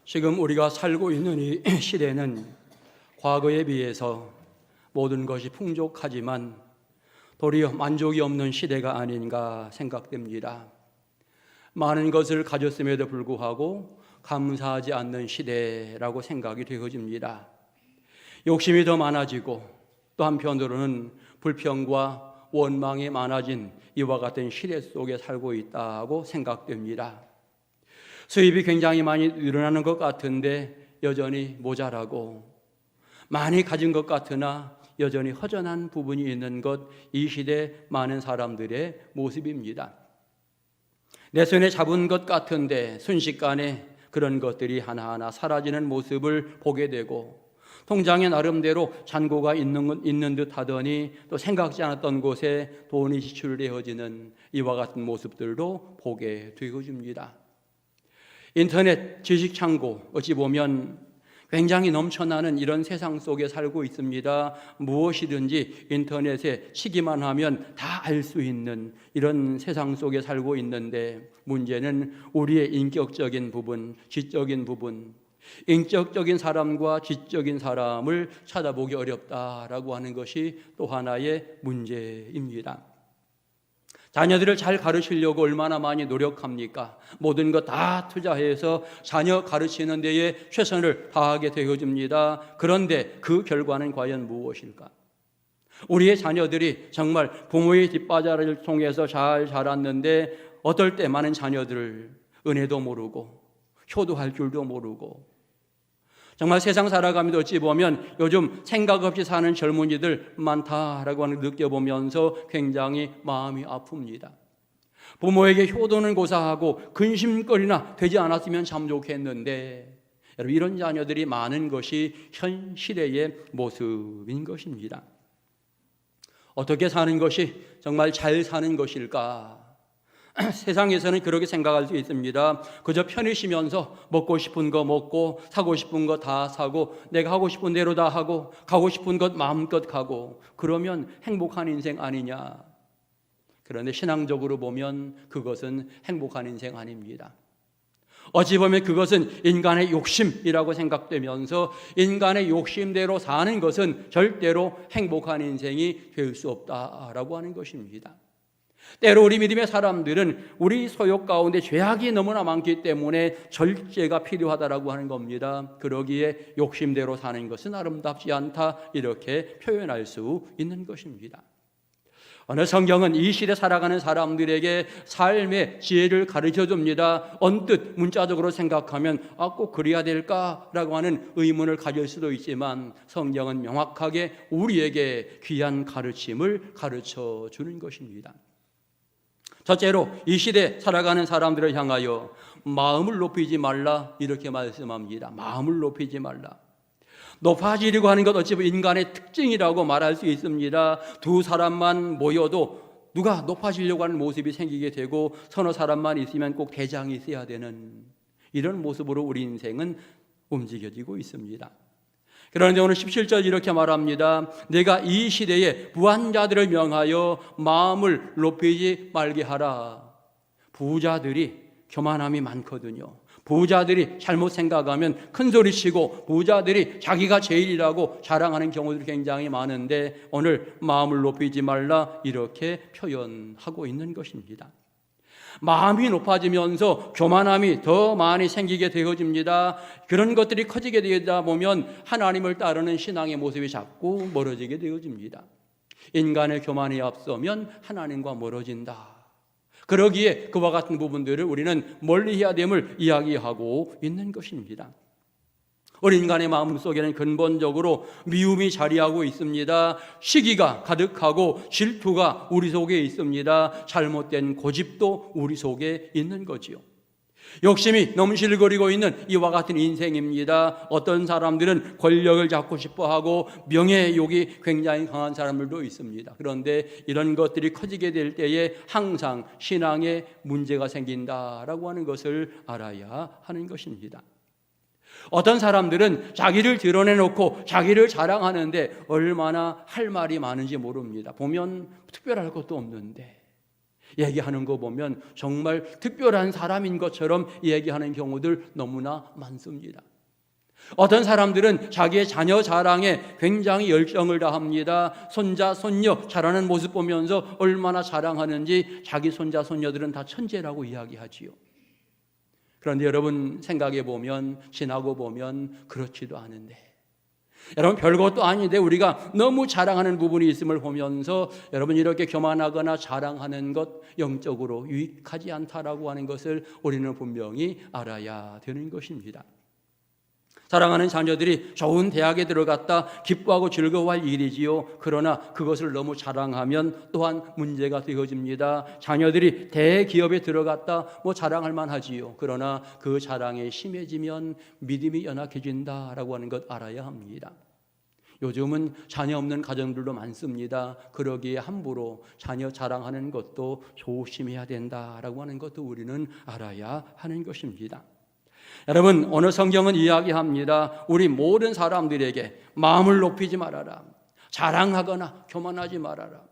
지금 우리가 살고 있는 이 시대는 과거에 비해서 모든 것이 풍족하지만 도리어 만족이 없는 시대가 아닌가 생각됩니다. 많은 것을 가졌음에도 불구하고 감사하지 않는 시대라고 생각이 되어집니다. 욕심이 더 많아지고 또 한편으로는 불평과 원망이 많아진 이와 같은 시대 속에 살고 있다고 생각됩니다. 수입이 굉장히 많이 늘어나는 것 같은데 여전히 모자라고, 많이 가진 것 같으나 여전히 허전한 부분이 있는 것, 이 시대 많은 사람들의 모습입니다. 내 손에 잡은 것 같은데 순식간에 그런 것들이 하나하나 사라지는 모습을 보게 되고, 통장에 나름대로 잔고가 있는 듯 하더니 또 생각지 않았던 곳에 돈이 지출되어지는 이와 같은 모습들도 보게 되어집니다. 인터넷 지식창고, 어찌 보면 굉장히 넘쳐나는 이런 세상 속에 살고 있습니다. 무엇이든지 인터넷에 치기만 하면 다 알 수 있는 이런 세상 속에 살고 있는데, 문제는 우리의 인격적인 부분, 지적인 부분, 인격적인 사람과 지적인 사람을 찾아보기 어렵다라고 하는 것이 또 하나의 문제입니다. 자녀들을 잘 가르치려고 얼마나 많이 노력합니까? 모든 것 다 투자해서 자녀 가르치는 데에 최선을 다하게 되어집니다. 그런데 그 결과는 과연 무엇일까? 우리의 자녀들이 정말 부모의 뒷바자를 통해서 잘 자랐는데 어떨 때 많은 자녀들을 은혜도 모르고 효도할 줄도 모르고, 정말 세상 살아가면서 어찌 보면 요즘 생각 없이 사는 젊은이들 많다라고 하는 걸 느껴보면서 굉장히 마음이 아픕니다. 부모에게 효도는 고사하고 근심거리나 되지 않았으면 참 좋겠는데, 여러분, 이런 자녀들이 많은 것이 현 시대의 모습인 것입니다. 어떻게 사는 것이 정말 잘 사는 것일까? 세상에서는 그렇게 생각할 수 있습니다. 그저 편히 쉬면서 먹고 싶은 거 먹고 사고 싶은 거 다 사고 내가 하고 싶은 대로 다 하고 가고 싶은 것 마음껏 가고, 그러면 행복한 인생 아니냐? 그런데 신앙적으로 보면 그것은 행복한 인생 아닙니다. 어찌 보면 그것은 인간의 욕심이라고 생각되면서 인간의 욕심대로 사는 것은 절대로 행복한 인생이 될 수 없다라고 하는 것입니다. 때로 우리 믿음의 사람들은 우리 소욕 가운데 죄악이 너무나 많기 때문에 절제가 필요하다라고 하는 겁니다. 그러기에 욕심대로 사는 것은 아름답지 않다, 이렇게 표현할 수 있는 것입니다. 오늘 성경은 이 시대 살아가는 사람들에게 삶의 지혜를 가르쳐줍니다. 언뜻 문자적으로 생각하면 꼭 그래야 될까라고 하는 의문을 가질 수도 있지만, 성경은 명확하게 우리에게 귀한 가르침을 가르쳐주는 것입니다. 첫째로 이 시대 살아가는 사람들을 향하여 마음을 높이지 말라, 이렇게 말씀합니다. 마음을 높이지 말라. 높아지려고 하는 것 어찌 보면 인간의 특징이라고 말할 수 있습니다. 두 사람만 모여도 누가 높아지려고 하는 모습이 생기게 되고, 서너 사람만 있으면 꼭 대장이 있어야 되는 이런 모습으로 우리 인생은 움직여지고 있습니다. 그런데 오늘 17절 이렇게 말합니다. 내가 이 시대에 부한자들을 명하여 마음을 높이지 말게 하라. 부자들이 교만함이 많거든요. 부자들이 잘못 생각하면 큰 소리치고, 부자들이 자기가 제일이라고 자랑하는 경우들이 굉장히 많은데, 오늘 마음을 높이지 말라 이렇게 표현하고 있는 것입니다. 마음이 높아지면서 교만함이 더 많이 생기게 되어집니다. 그런 것들이 커지게 되다 보면 하나님을 따르는 신앙의 모습이 자꾸 멀어지게 되어집니다. 인간의 교만이 앞서면 하나님과 멀어진다. 그러기에 그와 같은 부분들을 우리는 멀리해야 됨을 이야기하고 있는 것입니다. 우리 인간의 마음속에는 근본적으로 미움이 자리하고 있습니다. 시기가 가득하고 질투가 우리 속에 있습니다. 잘못된 고집도 우리 속에 있는 거지요. 욕심이 넘실거리고 있는 이와 같은 인생입니다. 어떤 사람들은 권력을 잡고 싶어하고 명예욕이 굉장히 강한 사람들도 있습니다. 그런데 이런 것들이 커지게 될 때에 항상 신앙에 문제가 생긴다라고 하는 것을 알아야 하는 것입니다. 어떤 사람들은 자기를 드러내놓고 자기를 자랑하는데 얼마나 할 말이 많은지 모릅니다. 보면 특별할 것도 없는데 얘기하는 거 보면 정말 특별한 사람인 것처럼 얘기하는 경우들 너무나 많습니다. 어떤 사람들은 자기의 자녀 자랑에 굉장히 열정을 다합니다. 손자, 손녀 자라는 모습 보면서 얼마나 자랑하는지 자기 손자, 손녀들은 다 천재라고 이야기하지요. 그런데 여러분 생각해 보면, 지나고 보면 그렇지도 않은데, 여러분 별것도 아닌데 우리가 너무 자랑하는 부분이 있음을 보면서 여러분 이렇게 교만하거나 자랑하는 것 영적으로 유익하지 않다라고 하는 것을 우리는 분명히 알아야 되는 것입니다. 사랑하는 자녀들이 좋은 대학에 들어갔다 기뻐하고 즐거워할 일이지요. 그러나 그것을 너무 자랑하면 또한 문제가 되어집니다. 자녀들이 대기업에 들어갔다 자랑할 만하지요. 그러나 그 자랑이 심해지면 믿음이 연약해진다라고 하는 것 알아야 합니다. 요즘은 자녀 없는 가정들도 많습니다. 그러기에 함부로 자녀 자랑하는 것도 조심해야 된다라고 하는 것도 우리는 알아야 하는 것입니다. 여러분, 오늘 성경은 이야기합니다. 우리 모든 사람들에게 마음을 높이지 말아라, 자랑하거나 교만하지 말아라.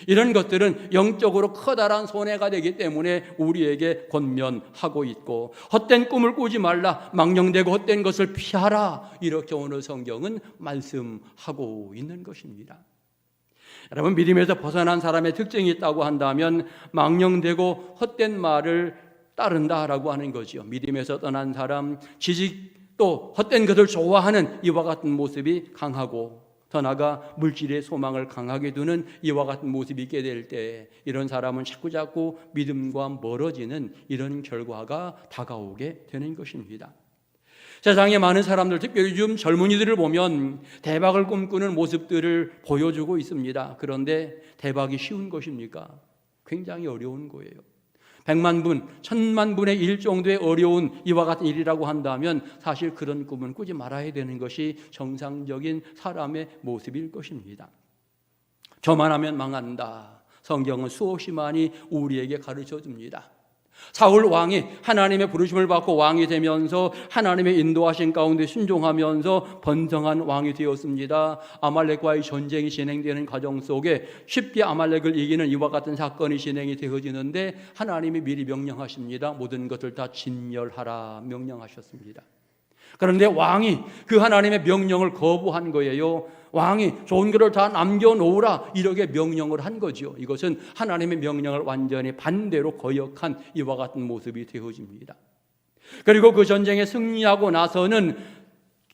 이런 것들은 영적으로 커다란 손해가 되기 때문에 우리에게 권면하고 있고, 헛된 꿈을 꾸지 말라, 망령되고 헛된 것을 피하라, 이렇게 오늘 성경은 말씀하고 있는 것입니다. 여러분, 믿음에서 벗어난 사람의 특징이 있다고 한다면 망령되고 헛된 말을 따른다라고 하는 거죠. 믿음에서 떠난 사람, 지식 또 헛된 것을 좋아하는 이와 같은 모습이 강하고, 더 나아가 물질의 소망을 강하게 두는 이와 같은 모습이 있게 될 때 이런 사람은 자꾸자꾸 믿음과 멀어지는 이런 결과가 다가오게 되는 것입니다. 세상에 많은 사람들, 특별히 요즘 젊은이들을 보면 대박을 꿈꾸는 모습들을 보여주고 있습니다. 그런데 대박이 쉬운 것입니까? 굉장히 어려운 거예요. 100만 분, 1000만 분의 1 정도의 어려운 이와 같은 일이라고 한다면 사실 그런 꿈은 꾸지 말아야 되는 것이 정상적인 사람의 모습일 것입니다. 교만하면 망한다. 성경은 수없이 많이 우리에게 가르쳐 줍니다. 사울 왕이 하나님의 부르심을 받고 왕이 되면서 하나님의 인도하신 가운데 순종하면서 번성한 왕이 되었습니다. 아말렉과의 전쟁이 진행되는 과정 속에 쉽게 아말렉을 이기는 이와 같은 사건이 진행이 되어지는데 하나님이 미리 명령하십니다. 모든 것을 다 진멸하라 명령하셨습니다. 그런데 왕이 그 하나님의 명령을 거부한 거예요. 왕이 좋은 것을 다 남겨놓으라 이렇게 명령을 한 거죠. 이것은 하나님의 명령을 완전히 반대로 거역한 이와 같은 모습이 되어집니다. 그리고 그 전쟁에 승리하고 나서는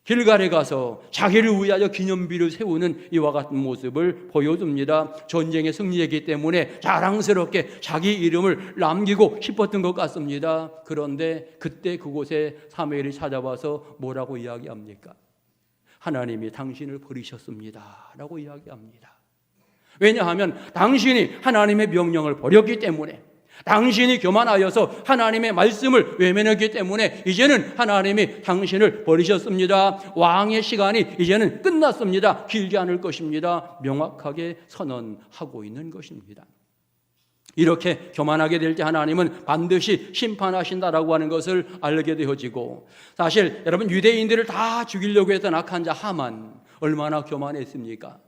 길갈에 가서 자기를 위하여 기념비를 세우는 이와 같은 모습을 보여줍니다. 전쟁에 승리했기 때문에 자랑스럽게 자기 이름을 남기고 싶었던 것 같습니다. 그런데 그때 그곳에 사무엘이 찾아와서 뭐라고 이야기합니까? 하나님이 당신을 버리셨습니다 라고 이야기합니다. 왜냐하면 당신이 하나님의 명령을 버렸기 때문에, 당신이 교만하여서 하나님의 말씀을 외면했기 때문에 이제는 하나님이 당신을 버리셨습니다. 왕의 시간이 이제는 끝났습니다. 길지 않을 것입니다. 명확하게 선언하고 있는 것입니다. 이렇게 교만하게 될 때 하나님은 반드시 심판하신다라고 하는 것을 알게 되어지고, 사실 여러분 유대인들을 다 죽이려고 했던 악한 자 하만 얼마나 교만했습니까?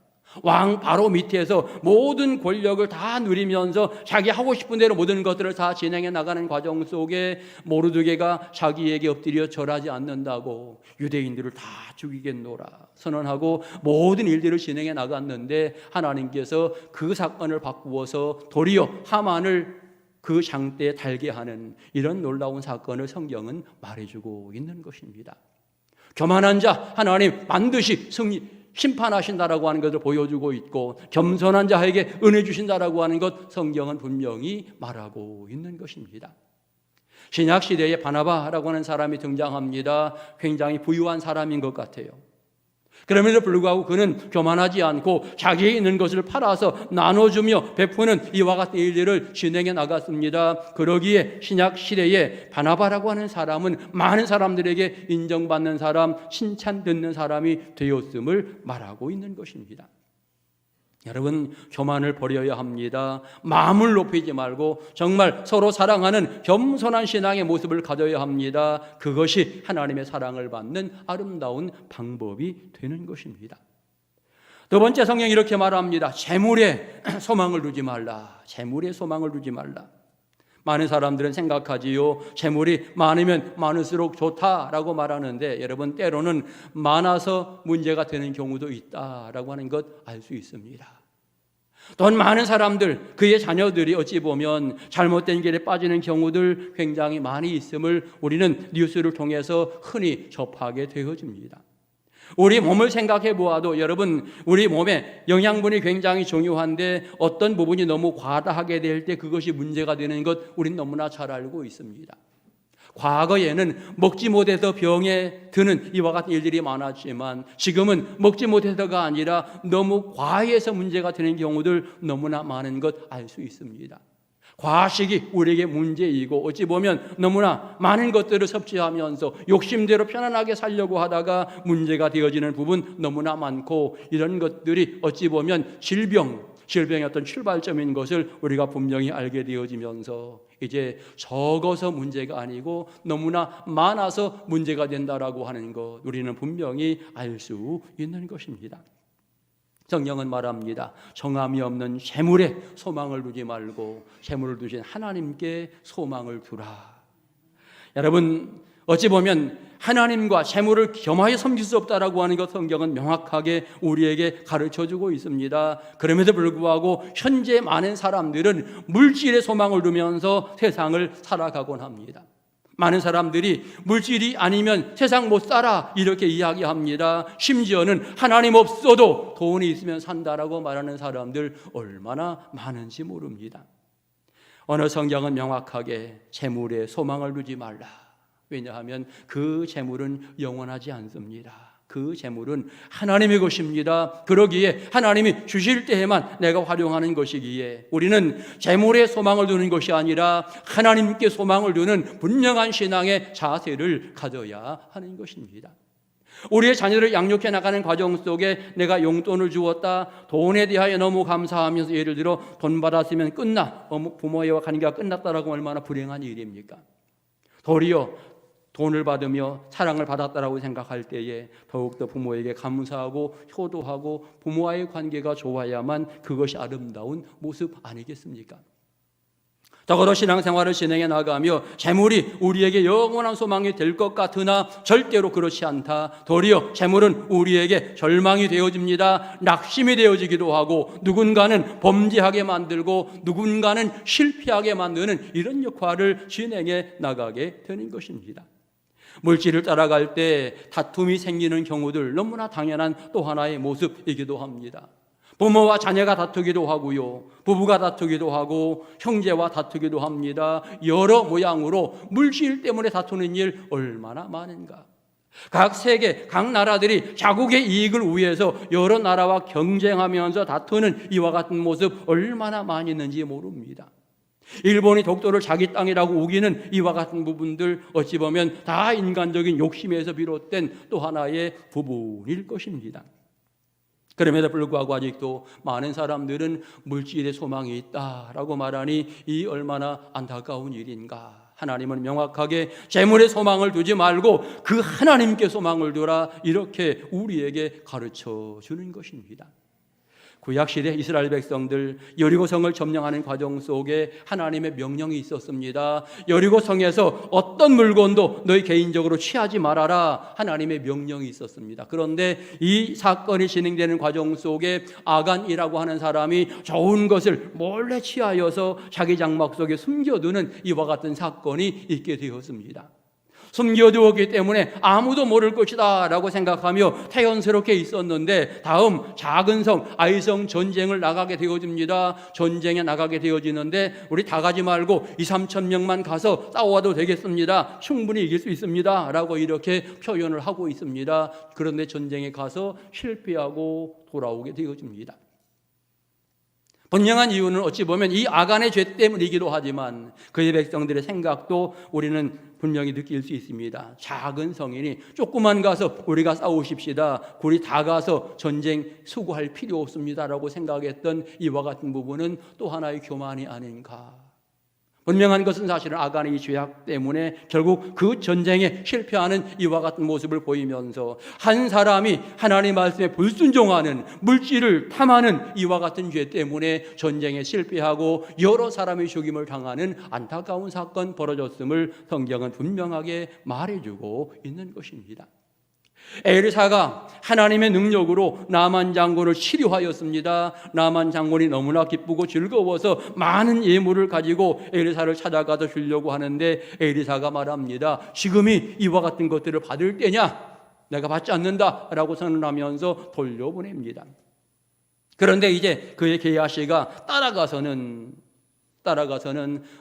왕 바로 밑에서 모든 권력을 다 누리면서 자기 하고 싶은 대로 모든 것들을 다 진행해 나가는 과정 속에 모르드게가 자기에게 엎드려 절하지 않는다고 유대인들을 다 죽이겠노라 선언하고 모든 일들을 진행해 나갔는데 하나님께서 그 사건을 바꾸어서 도리어 하만을 그 장대에 달게 하는 이런 놀라운 사건을 성경은 말해주고 있는 것입니다. 교만한 자 하나님 반드시 심판하신다라고 하는 것을 보여주고 있고, 겸손한 자에게 은혜 주신다라고 하는 것 성경은 분명히 말하고 있는 것입니다. 신약 시대에 바나바라고 하는 사람이 등장합니다. 굉장히 부유한 사람인 것 같아요. 그럼에도 불구하고 그는 교만하지 않고 자기에 있는 것을 팔아서 나눠주며 베푸는 이와 같은 일들을 진행해 나갔습니다. 그러기에 신약 시대에 바나바라고 하는 사람은 많은 사람들에게 인정받는 사람, 칭찬 듣는 사람이 되었음을 말하고 있는 것입니다. 여러분, 교만을 버려야 합니다. 마음을 높이지 말고 정말 서로 사랑하는 겸손한 신앙의 모습을 가져야 합니다. 그것이 하나님의 사랑을 받는 아름다운 방법이 되는 것입니다. 두 번째, 성경이 이렇게 말합니다. 재물에 소망을 두지 말라. 재물에 소망을 두지 말라. 많은 사람들은 생각하지요. 재물이 많으면 많을수록 좋다라고 말하는데, 여러분, 때로는 많아서 문제가 되는 경우도 있다라고 하는 것 알 수 있습니다. 돈 많은 사람들, 그의 자녀들이 어찌 보면 잘못된 길에 빠지는 경우들 굉장히 많이 있음을 우리는 뉴스를 통해서 흔히 접하게 되어집니다. 우리 몸을 생각해 보아도 여러분, 우리 몸에 영양분이 굉장히 중요한데 어떤 부분이 너무 과다하게 될 때 그것이 문제가 되는 것 우린 너무나 잘 알고 있습니다. 과거에는 먹지 못해서 병에 드는 이와 같은 일들이 많았지만 지금은 먹지 못해서가 아니라 너무 과해서 문제가 되는 경우들 너무나 많은 것 알 수 있습니다. 과식이 우리에게 문제이고 어찌 보면 너무나 많은 것들을 섭취하면서 욕심대로 편안하게 살려고 하다가 문제가 되어지는 부분 너무나 많고, 이런 것들이 어찌 보면 질병의 어떤 출발점인 것을 우리가 분명히 알게 되어지면서 이제 적어서 문제가 아니고 너무나 많아서 문제가 된다라고 하는 것 우리는 분명히 알 수 있는 것입니다. 성경은 말합니다. 정함이 없는 재물에 소망을 두지 말고 재물을 두신 하나님께 소망을 두라. 여러분, 어찌 보면 하나님과 재물을 겸하여 섬길 수 없다라고 하는 것 성경은 명확하게 우리에게 가르쳐주고 있습니다. 그럼에도 불구하고 현재 많은 사람들은 물질에 소망을 두면서 세상을 살아가곤 합니다. 많은 사람들이 물질이 아니면 세상 못 살아 이렇게 이야기합니다. 심지어는 하나님 없어도 돈이 있으면 산다라고 말하는 사람들 얼마나 많은지 모릅니다. 어느 성경은 명확하게 재물에 소망을 두지 말라. 왜냐하면 그 재물은 영원하지 않습니다. 그 재물은 하나님의 것입니다. 그러기에 하나님이 주실 때에만 내가 활용하는 것이기에 우리는 재물에 소망을 두는 것이 아니라 하나님께 소망을 두는 분명한 신앙의 자세를 가져야 하는 것입니다. 우리의 자녀를 양육해 나가는 과정 속에 내가 용돈을 주었다, 돈에 대하여 너무 감사하면서 예를 들어 돈 받았으면 부모와 관계가 끝났다라고 얼마나 불행한 일입니까? 도리어 돈을 받으며 사랑을 받았다라고 생각할 때에 더욱더 부모에게 감사하고 효도하고 부모와의 관계가 좋아야만 그것이 아름다운 모습 아니겠습니까? 적어도 신앙생활을 진행해 나가며 재물이 우리에게 영원한 소망이 될 것 같으나 절대로 그렇지 않다. 도리어 재물은 우리에게 절망이 되어집니다. 낙심이 되어지기도 하고 누군가는 범죄하게 만들고 누군가는 실패하게 만드는 이런 역할을 진행해 나가게 되는 것입니다. 물질을 따라갈 때 다툼이 생기는 경우들 너무나 당연한 또 하나의 모습이기도 합니다. 부모와 자녀가 다투기도 하고요, 부부가 다투기도 하고 형제와 다투기도 합니다. 여러 모양으로 물질 때문에 다투는 일 얼마나 많은가. 각 세계, 각 나라들이 자국의 이익을 위해서 여러 나라와 경쟁하면서 다투는 이와 같은 모습 얼마나 많이 있는지 모릅니다. 일본이 독도를 자기 땅이라고 우기는 이와 같은 부분들 어찌 보면 다 인간적인 욕심에서 비롯된 또 하나의 부분일 것입니다. 그럼에도 불구하고 아직도 많은 사람들은 물질에 소망이 있다라고 말하니 이 얼마나 안타까운 일인가. 하나님은 명확하게 재물에 소망을 두지 말고 그 하나님께 소망을 두라 이렇게 우리에게 가르쳐 주는 것입니다. 구약시대 이스라엘 백성들 여리고성을 점령하는 과정 속에 하나님의 명령이 있었습니다. 여리고성에서 어떤 물건도 너희 개인적으로 취하지 말아라 하나님의 명령이 있었습니다. 그런데 이 사건이 진행되는 과정 속에 아간이라고 하는 사람이 좋은 것을 몰래 취하여서 자기 장막 속에 숨겨두는 이와 같은 사건이 있게 되었습니다. 숨겨두었기 때문에 아무도 모를 것이다 라고 생각하며 태연스럽게 있었는데 다음 작은 성 아이성 전쟁을 나가게 되어집니다. 전쟁에 나가게 되어지는데 우리 다 가지 말고 2-3천 명만 가서 싸워도 되겠습니다. 충분히 이길 수 있습니다 라고 이렇게 표현을 하고 있습니다. 그런데 전쟁에 가서 실패하고 돌아오게 되어집니다. 분명한 이유는 어찌 보면 이 아간의 죄 때문이기도 하지만 그의 백성들의 생각도 우리는 분명히 느낄 수 있습니다. 작은 성인이 조금만 가서 우리가 싸우십시다. 우리 다 가서 전쟁 수고할 필요 없습니다라고 생각했던 이와 같은 부분은 또 하나의 교만이 아닌가. 분명한 것은 사실은 아간의 이 죄악 때문에 결국 그 전쟁에 실패하는 이와 같은 모습을 보이면서 한 사람이 하나님 말씀에 불순종하는, 물질을 탐하는 이와 같은 죄 때문에 전쟁에 실패하고 여러 사람의 죽임을 당하는 안타까운 사건 벌어졌음을 성경은 분명하게 말해주고 있는 것입니다. 엘리사가 하나님의 능력으로 나만 장군을 치료하였습니다. 나만 장군이 너무나 기쁘고 즐거워서 많은 예물을 가지고 엘리사를 찾아가서 주려고 하는데 엘리사가 말합니다. 지금이 이와 같은 것들을 받을 때냐? 내가 받지 않는다라고 선언하면서 돌려보냅니다. 그런데 이제 그의 게하시가 따라가서는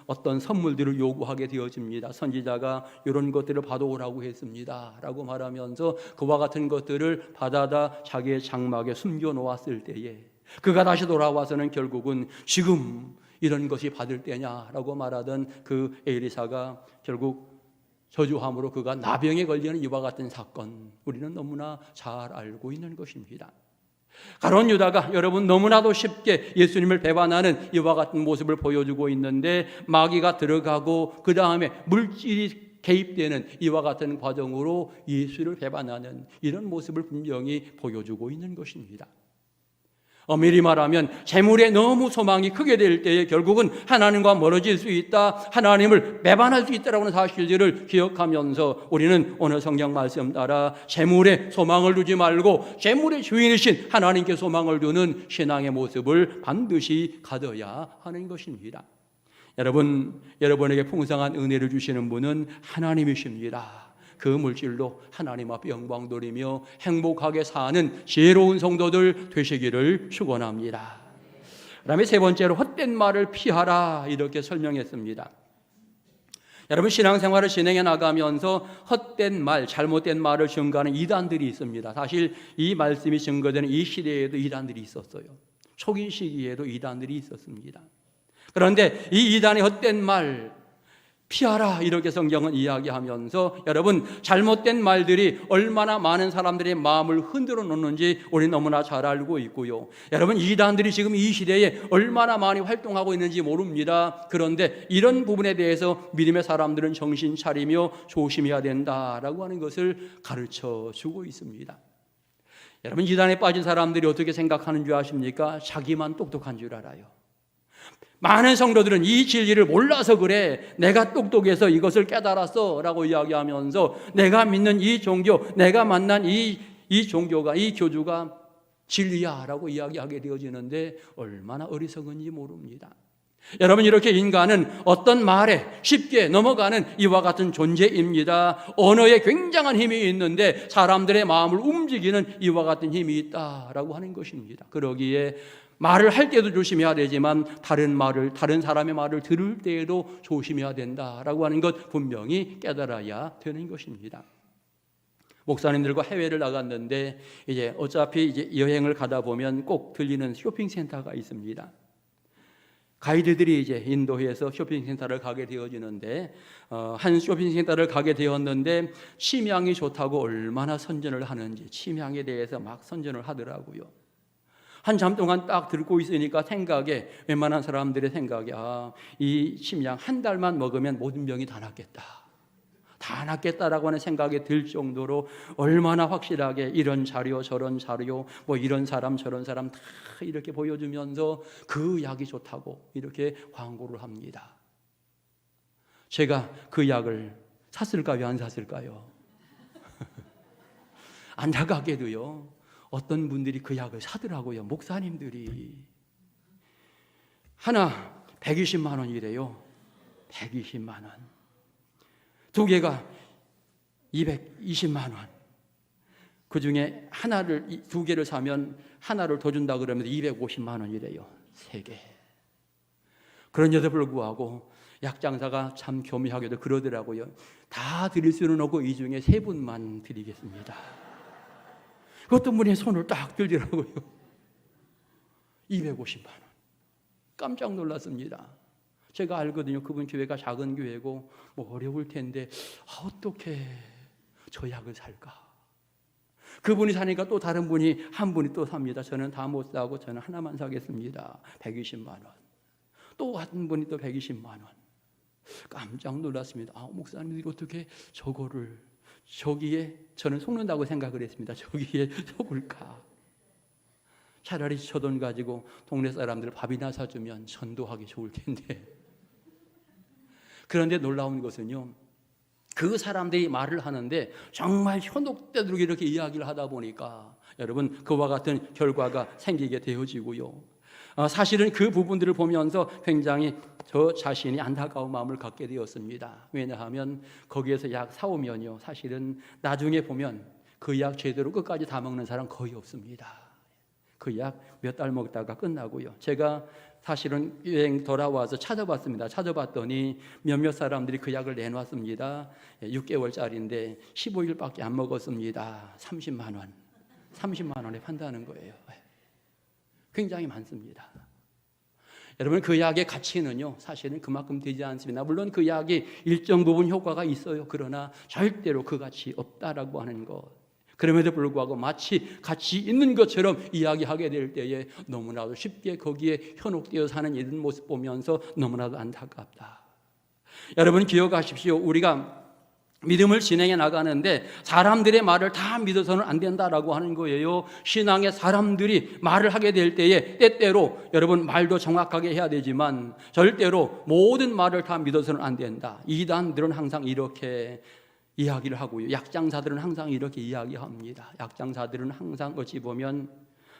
어떤 선물들을 요구하게 되어집니다. 선지자가 이런 것들을 받아오라고 했습니다 라고 말하면서 그와 같은 것들을 받아다 자기의 장막에 숨겨놓았을 때에 그가 다시 돌아와서는 결국은 지금 이런 것이 받을 때냐라고 말하던 그 엘리사가 결국 저주함으로 그가 나병에 걸리는 이와 같은 사건, 우리는 너무나 잘 알고 있는 것입니다. 가룟 유다가 여러분 너무나도 쉽게 예수님을 배반하는 이와 같은 모습을 보여주고 있는데 마귀가 들어가고 그 다음에 물질이 개입되는 이와 같은 과정으로 예수를 배반하는 이런 모습을 분명히 보여주고 있는 것입니다. 엄밀히 말하면 재물에 너무 소망이 크게 될 때에 결국은 하나님과 멀어질 수 있다, 하나님을 배반할 수 있다라는 하는 사실들을 기억하면서 우리는 오늘 성경 말씀 따라 재물에 소망을 두지 말고 재물의 주인이신 하나님께 소망을 두는 신앙의 모습을 반드시 가져야 하는 것입니다. 여러분에게 풍성한 은혜를 주시는 분은 하나님이십니다. 그 물질로 하나님 앞에 영광 돌리며 행복하게 사는 지혜로운 성도들 되시기를 축원합니다. 그다음에 세 번째로 헛된 말을 피하라 이렇게 설명했습니다. 여러분 신앙생활을 진행해 나가면서 헛된 말, 잘못된 말을 증거하는 이단들이 있습니다. 사실 이 말씀이 증거되는 이 시대에도 이단들이 있었어요. 초기 시기에도 이단들이 있었습니다. 그런데 이 이단의 헛된 말 피하라 이렇게 성경은 이야기하면서 여러분 잘못된 말들이 얼마나 많은 사람들의 마음을 흔들어 놓는지 우리 너무나 잘 알고 있고요. 여러분 이단들이 지금 이 시대에 얼마나 많이 활동하고 있는지 모릅니다. 그런데 이런 부분에 대해서 믿음의 사람들은 정신 차리며 조심해야 된다라고 하는 것을 가르쳐 주고 있습니다. 여러분 이단에 빠진 사람들이 어떻게 생각하는 줄 아십니까? 자기만 똑똑한 줄 알아요. 많은 성도들은 이 진리를 몰라서 그래, 내가 똑똑해서 이것을 깨달았어 라고 이야기하면서 내가 믿는 이 종교, 내가 만난 이 종교가, 이 교주가 진리야 라고 이야기하게 되어지는데 얼마나 어리석은지 모릅니다. 여러분 이렇게 인간은 어떤 말에 쉽게 넘어가는 이와 같은 존재입니다. 언어에 굉장한 힘이 있는데 사람들의 마음을 움직이는 이와 같은 힘이 있다라고 하는 것입니다. 그러기에 말을 할 때도 조심해야 되지만 다른 사람의 말을 들을 때에도 조심해야 된다라고 하는 것 분명히 깨달아야 되는 것입니다. 목사님들과 해외를 나갔는데 어차피 여행을 가다 보면 꼭 들리는 쇼핑센터가 있습니다. 가이드들이 인도에서 쇼핑센터를 가게 되어지는데 한 쇼핑센터를 가게 되었는데 침향이 좋다고 얼마나 선전을 하는지 침향에 대해서 막 선전을 하더라고요. 한참 동안 딱 듣고 있으니까 웬만한 사람들의 생각에 이 침향 한 달만 먹으면 모든 병이 다 낫겠다라고 하는 생각이 들 정도로 얼마나 확실하게 이런 자료 저런 자료 이런 사람 저런 사람 다 이렇게 보여주면서 그 약이 좋다고 이렇게 광고를 합니다. 제가 그 약을 샀을까요? 안 샀을까요? 안타깝게도요. 어떤 분들이 그 약을 사더라고요. 목사님들이. 하나 120만 원이래요. 120만 원. 두 개가 220만 원. 그 중에 두 개를 사면 하나를 더 준다 그러면 250만 원이래요. 세 개. 그런데도 불구하고 약장사가 참 교묘하게도 그러더라고요. 다 드릴 수는 없고 이 중에 세 분만 드리겠습니다. 어떤 분이 손을 딱 들더라고요. 250만 원. 깜짝 놀랐습니다. 제가 알거든요. 그분 교회가 작은 교회고 어려울 텐데 어떻게 저 약을 살까? 그분이 사니까 또 다른 분이 한 분이 또 삽니다. 저는 다 못 사고 저는 하나만 사겠습니다. 120만 원. 또 한 분이 또 120만 원. 깜짝 놀랐습니다. 목사님들이 어떻게 저기에 저는 속는다고 생각을 했습니다. 저기에 속을까? 차라리 저 돈 가지고 동네 사람들 밥이나 사주면 전도하기 좋을 텐데. 그런데 놀라운 것은요, 그 사람들이 말을 하는데 정말 현혹되도록 이렇게 이야기를 하다 보니까 여러분 그와 같은 결과가 생기게 되어지고요. 사실은 그 부분들을 보면서 굉장히 저 자신이 안타까운 마음을 갖게 되었습니다. 왜냐하면 거기에서 약 사오면요, 사실은 나중에 보면 그 약 제대로 끝까지 다 먹는 사람 거의 없습니다. 그 약 몇 달 먹다가 끝나고요. 제가 사실은 여행 돌아와서 찾아봤습니다. 찾아봤더니 몇몇 사람들이 그 약을 내놨습니다. 6개월짜리인데 15일밖에 안 먹었습니다. 30만 원에 판다는 거예요. 굉장히 많습니다. 여러분 그 약의 가치는요, 사실은 그만큼 되지 않습니다. 물론 그 약이 일정 부분 효과가 있어요. 그러나 절대로 그 가치 없다라고 하는 것. 그럼에도 불구하고 마치 가치 있는 것처럼 이야기하게 될 때에 너무나도 쉽게 거기에 현혹되어 사는 이런 모습 보면서 너무나도 안타깝다. 여러분 기억하십시오. 우리가 믿음을 진행해 나가는데 사람들의 말을 다 믿어서는 안 된다라고 하는 거예요. 신앙의 사람들이 말을 하게 될 때에 때때로 여러분 말도 정확하게 해야 되지만 절대로 모든 말을 다 믿어서는 안 된다. 이단들은 항상 이렇게 이야기를 하고요. 약장사들은 항상 이렇게 이야기합니다. 약장사들은 항상 어찌 보면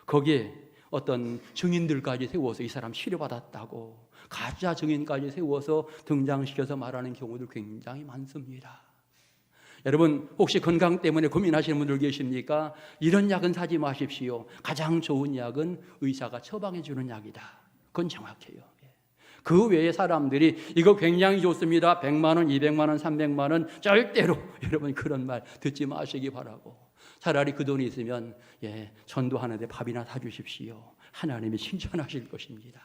거기에 어떤 증인들까지 세워서 이 사람 치료받았다고 가짜 증인까지 세워서 등장시켜서 말하는 경우도 굉장히 많습니다. 여러분 혹시 건강 때문에 고민하시는 분들 계십니까? 이런 약은 사지 마십시오. 가장 좋은 약은 의사가 처방해 주는 약이다. 그건 정확해요. 그 외에 사람들이 이거 굉장히 좋습니다. 100만 원, 200만 원, 300만 원 절대로 여러분 그런 말 듣지 마시기 바라고. 차라리 그 돈이 있으면 전도하는데 밥이나 사주십시오. 하나님이 칭찬하실 것입니다.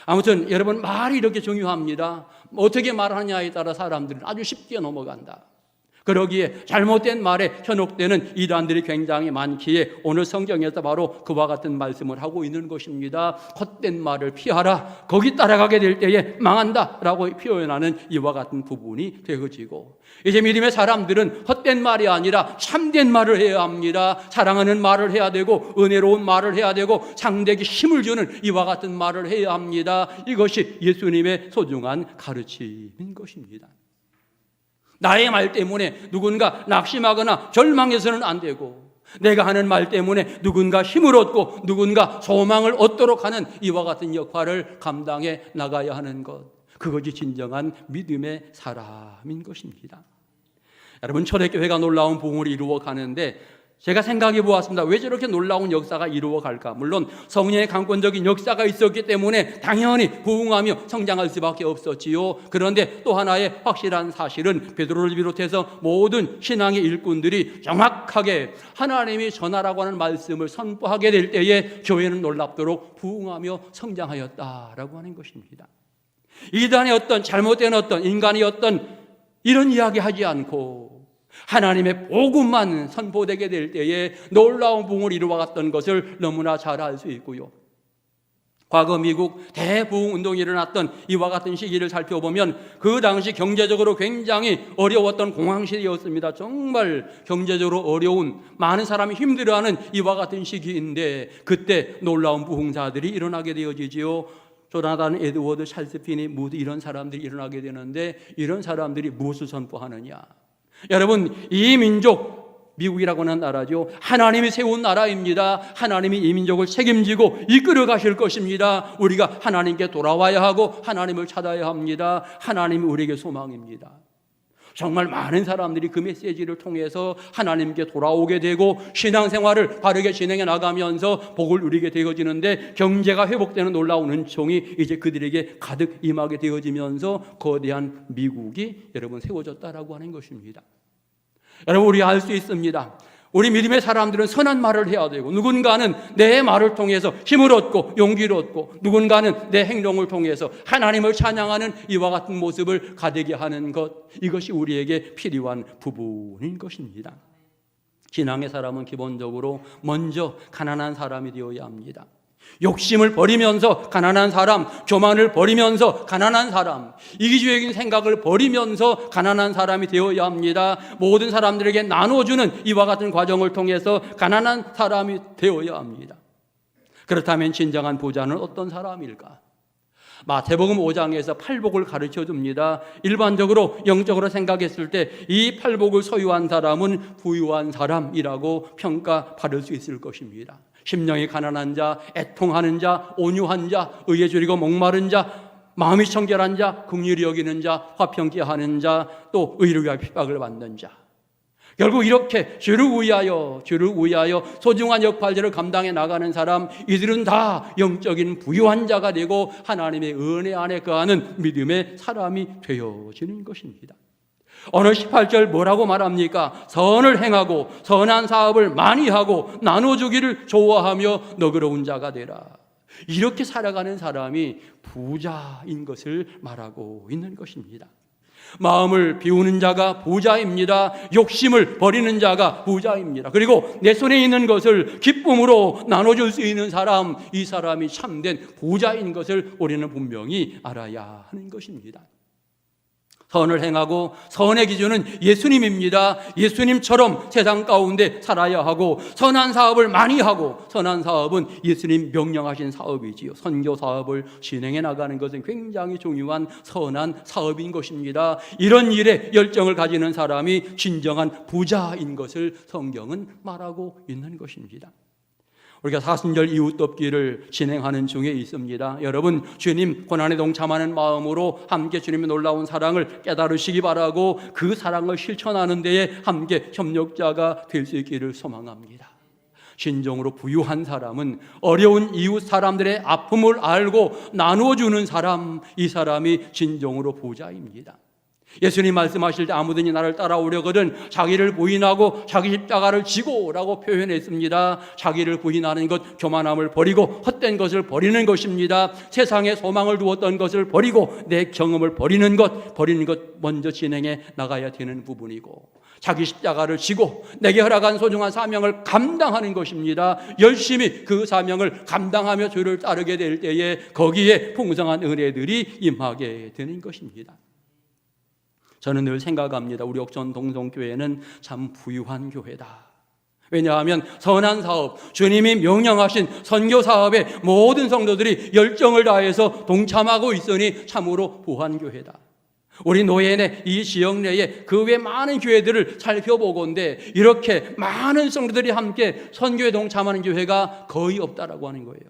아무튼 여러분 말이 이렇게 중요합니다. 어떻게 말하느냐에 따라 사람들은 아주 쉽게 넘어간다. 그러기에 잘못된 말에 현혹되는 이단들이 굉장히 많기에 오늘 성경에서 바로 그와 같은 말씀을 하고 있는 것입니다. 헛된 말을 피하라. 거기 따라가게 될 때에 망한다 라고 표현하는 이와 같은 부분이 되어지고, 이제 믿음의 사람들은 헛된 말이 아니라 참된 말을 해야 합니다. 사랑하는 말을 해야 되고 은혜로운 말을 해야 되고 상대에게 힘을 주는 이와 같은 말을 해야 합니다. 이것이 예수님의 소중한 가르침인 것입니다. 나의 말 때문에 누군가 낙심하거나 절망해서는 안 되고, 내가 하는 말 때문에 누군가 힘을 얻고 누군가 소망을 얻도록 하는 이와 같은 역할을 감당해 나가야 하는 것, 그것이 진정한 믿음의 사람인 것입니다. 여러분 초대교회가 놀라운 부흥을 이루어 가는데 제가 생각해 보았습니다. 왜 저렇게 놀라운 역사가 이루어갈까? 물론 성령의 강권적인 역사가 있었기 때문에 당연히 부흥하며 성장할 수밖에 없었지요. 그런데 또 하나의 확실한 사실은 베드로를 비롯해서 모든 신앙의 일꾼들이 정확하게 하나님이 전하라고 하는 말씀을 선포하게 될 때에 교회는 놀랍도록 부흥하며 성장하였다라고 하는 것입니다. 이단의 어떤 잘못된 어떤 인간의 어떤 이런 이야기 하지 않고 하나님의 복음만 선포되게 될 때에 놀라운 부흥을 이루어갔던 것을 너무나 잘 알 수 있고요. 과거 미국 대부흥 운동이 일어났던 이와 같은 시기를 살펴보면 그 당시 경제적으로 굉장히 어려웠던 공황시대였습니다. 정말 경제적으로 어려운, 많은 사람이 힘들어하는 이와 같은 시기인데 그때 놀라운 부흥사들이 일어나게 되어지지요. 조나단 에드워드 찰스핀이 모두 이런 사람들이 일어나게 되는데, 이런 사람들이 무엇을 선포하느냐? 여러분 이 민족, 미국이라고 하는 나라죠, 하나님이 세운 나라입니다. 하나님이 이 민족을 책임지고 이끌어 가실 것입니다. 우리가 하나님께 돌아와야 하고 하나님을 찾아야 합니다. 하나님이 우리에게 소망입니다. 정말 많은 사람들이 그 메시지를 통해서 하나님께 돌아오게 되고 신앙생활을 바르게 진행해 나가면서 복을 누리게 되어지는데, 경제가 회복되는 놀라운 은총이 이제 그들에게 가득 임하게 되어지면서 거대한 미국이 여러분 세워졌다라고 하는 것입니다. 여러분 우리 알 수 있습니다. 우리 믿음의 사람들은 선한 말을 해야 되고, 누군가는 내 말을 통해서 힘을 얻고 용기를 얻고, 누군가는 내 행동을 통해서 하나님을 찬양하는 이와 같은 모습을 가되게 하는 것, 이것이 우리에게 필요한 부분인 것입니다. 신앙의 사람은 기본적으로 먼저 가난한 사람이 되어야 합니다. 욕심을 버리면서 가난한 사람, 교만을 버리면서 가난한 사람, 이기주의적인 생각을 버리면서 가난한 사람이 되어야 합니다. 모든 사람들에게 나눠주는 이와 같은 과정을 통해서 가난한 사람이 되어야 합니다. 그렇다면 진정한 부자는 어떤 사람일까? 마태복음 5장에서 팔복을 가르쳐 줍니다. 일반적으로 영적으로 생각했을 때 이 팔복을 소유한 사람은 부유한 사람이라고 평가받을 수 있을 것입니다. 심령이 가난한 자, 애통하는 자, 온유한 자, 의에 줄이고 목마른 자, 마음이 청결한 자, 긍휼히 여기는 자, 화평케 하는 자, 또 의를 위하여 핍박을 받는 자. 결국 이렇게 주를 위하여 소중한 역할들을 감당해 나가는 사람, 이들은 다 영적인 부유한 자가 되고 하나님의 은혜 안에 거하는 믿음의 사람이 되어지는 것입니다. 오늘 18절 뭐라고 말합니까? 선을 행하고 선한 사업을 많이 하고 나눠주기를 좋아하며 너그러운 자가 되라. 이렇게 살아가는 사람이 부자인 것을 말하고 있는 것입니다. 마음을 비우는 자가 부자입니다. 욕심을 버리는 자가 부자입니다. 그리고 내 손에 있는 것을 기쁨으로 나눠줄 수 있는 사람, 이 사람이 참된 부자인 것을 우리는 분명히 알아야 하는 것입니다. 선을 행하고 선의 기준은 예수님입니다. 예수님처럼 세상 가운데 살아야 하고 선한 사업을 많이 하고, 선한 사업은 예수님 명령하신 사업이지요. 선교 사업을 진행해 나가는 것은 굉장히 중요한 선한 사업인 것입니다. 이런 일에 열정을 가지는 사람이 진정한 부자인 것을 성경은 말하고 있는 것입니다. 우리가 사순절 이웃 돕기를 진행하는 중에 있습니다. 여러분, 주님 고난에 동참하는 마음으로 함께 주님의 놀라운 사랑을 깨달으시기 바라고 그 사랑을 실천하는 데에 함께 협력자가 될 수 있기를 소망합니다. 진정으로 부유한 사람은 어려운 이웃 사람들의 아픔을 알고 나누어주는 사람, 이 사람이 진정으로 부자입니다. 예수님 말씀하실 때 아무든지 나를 따라오려거든 자기를 부인하고 자기 십자가를 지고 라고 표현했습니다. 자기를 부인하는 것, 교만함을 버리고 헛된 것을 버리는 것입니다. 세상에 소망을 두었던 것을 버리고 내 경험을 버리는 것 먼저 진행해 나가야 되는 부분이고, 자기 십자가를 지고 내게 허락한 소중한 사명을 감당하는 것입니다. 열심히 그 사명을 감당하며 주를 따르게 될 때에 거기에 풍성한 은혜들이 임하게 되는 것입니다. 저는 늘 생각합니다. 우리 옥천 동성교회는 참 부유한 교회다. 왜냐하면 선한 사업, 주님이 명령하신 선교 사업에 모든 성도들이 열정을 다해서 동참하고 있으니 참으로 부한 교회다. 우리 노예네 이 지역 내에 그 외 많은 교회들을 살펴보건대 이렇게 많은 성도들이 함께 선교에 동참하는 교회가 거의 없다라고 하는 거예요.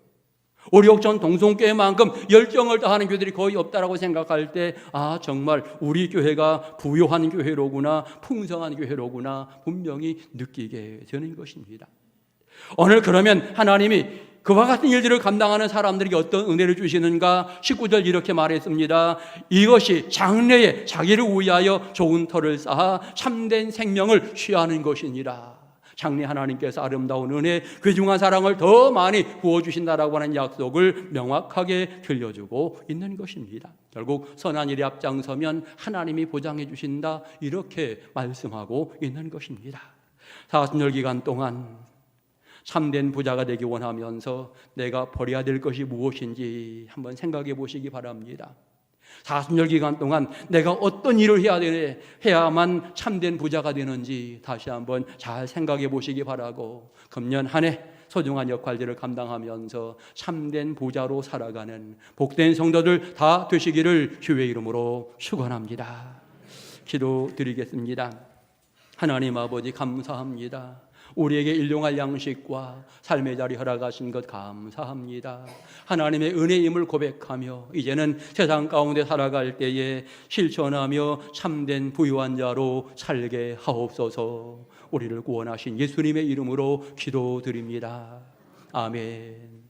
우리 옥천 동성교회만큼 열정을 다하는 교회들이 거의 없다라고 생각할 때, 아, 정말 우리 교회가 부유한 교회로구나, 풍성한 교회로구나 분명히 느끼게 되는 것입니다. 오늘 그러면 하나님이 그와 같은 일들을 감당하는 사람들에게 어떤 은혜를 주시는가? 19절 이렇게 말했습니다. 이것이 장래에 자기를 위하여 좋은 터를 쌓아 참된 생명을 취하는 것이니라. 장래 하나님께서 아름다운 은혜, 귀중한 사랑을 더 많이 부어주신다라고 하는 약속을 명확하게 들려주고 있는 것입니다. 결국 선한 일에 앞장서면 하나님이 보장해 주신다, 이렇게 말씀하고 있는 것입니다. 사순절 기간 동안 참된 부자가 되기 원하면서 내가 버려야 될 것이 무엇인지 한번 생각해 보시기 바랍니다. 사순절 기간 동안 내가 어떤 일을 해야만 참된 부자가 되는지 다시 한번 잘 생각해 보시기 바라고, 금년 한 해 소중한 역할들을 감당하면서 참된 부자로 살아가는 복된 성도들 다 되시기를 주의 이름으로 축원합니다. 기도드리겠습니다. 하나님 아버지, 감사합니다. 우리에게 일용할 양식과 삶의 자리 허락하신 것 감사합니다. 하나님의 은혜임을 고백하며 이제는 세상 가운데 살아갈 때에 실천하며 참된 부유한 자로 살게 하옵소서. 우리를 구원하신 예수님의 이름으로 기도드립니다. 아멘.